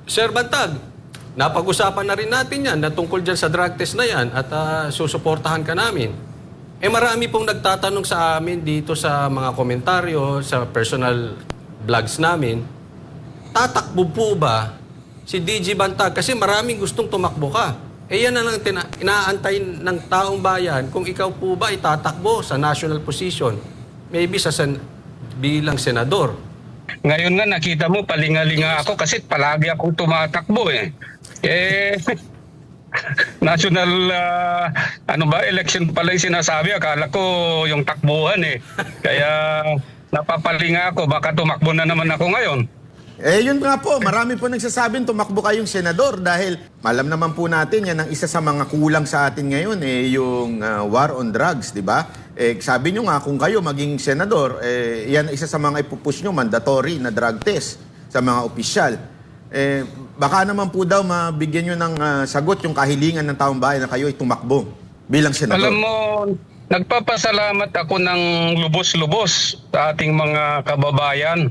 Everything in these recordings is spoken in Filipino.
Sir Bantag, napag-usapan na rin natin yan na tungkol dyan sa drug test na yan at susuportahan ka namin. Marami pong nagtatanong sa amin dito sa mga komentaryo, sa personal vlogs namin, tatakbo po ba si DG Bantag? Kasi maraming gustong tumakbo ka. Yan na lang inaantay ng taong bayan kung ikaw po ba itatakbo sa national position. Maybe bilang senador. Ngayon nga nakita mo palingalinga ako kasi palagi akong tumatakbo eh. National election pala yung sinasabi. Akala ko yung takbuhan eh. Kaya napapalinga ako, baka tumakbo na naman ako ngayon. Yun nga po, marami po nagsasabing tumakbo kayong senador dahil alam naman po natin yan ang isa sa mga kulang sa atin ngayon yung war on drugs, di ba? Sabi nyo nga kung kayo maging senador, yan isa sa mga ipupush nyo, mandatory na drug test sa mga opisyal. Baka naman po daw mabigyan nyo ng sagot yung kahilingan ng taong bayan na kayo ay tumakbo bilang senador. Alam mo, nagpapasalamat ako ng lubos-lubos sa ating mga kababayan.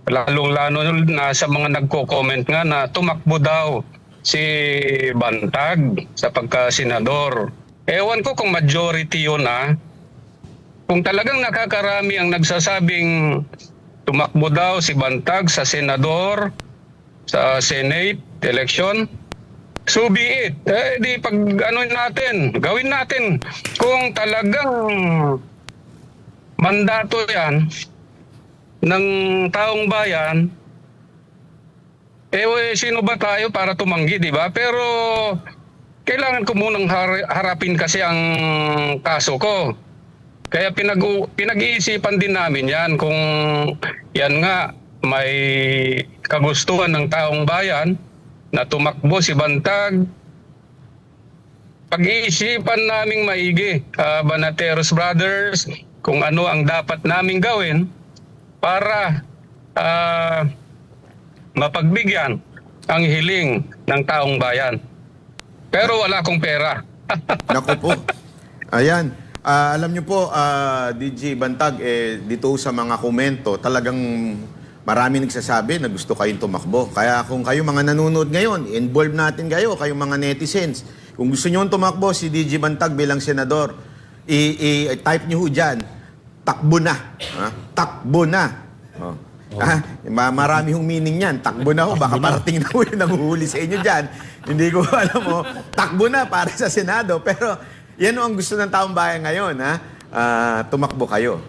Lalong-lalo na sa mga nagko-comment nga na tumakbo daw si Bantag sa pagka-senador. Ewan ko kung majority yun Kung talagang nakakarami ang nagsasabing tumakbo daw si Bantag sa senador, sa Senate election, so be it. Di gawin natin. Kung talagang mandato yan ng taong bayan, sino ba tayo para tumanggi, di ba? Pero kailangan ko munang harapin kasi ang kaso ko. Kaya pinag-iisipan din namin yan kung yan nga may kagustuhan ng taong bayan na tumakbo si Bantag. Pag-iisipan naming maigi, Banateros Brothers, kung ano ang dapat naming gawin para mapagbigyan ang hiling ng taong bayan. Pero wala akong pera. Naku po. Ayan. Alam nyo po, DG Bantag, dito sa mga komento, talagang marami nagsasabi na gusto kayong tumakbo. Kaya kung kayo mga nanonood ngayon, involve natin kayo, kayong mga netizens. Kung gusto nyo tumakbo si DG Bantag bilang senador, i-type nyo ho dyan, takbo na. Takbo na. Marami hong meaning yan. Takbo na ho. Baka parating na ho yung nanguhuli sa inyo dyan. Hindi ko alam mo. Takbo na para sa Senado. Pero yan ang gusto ng taong bayan ngayon. Tumakbo kayo.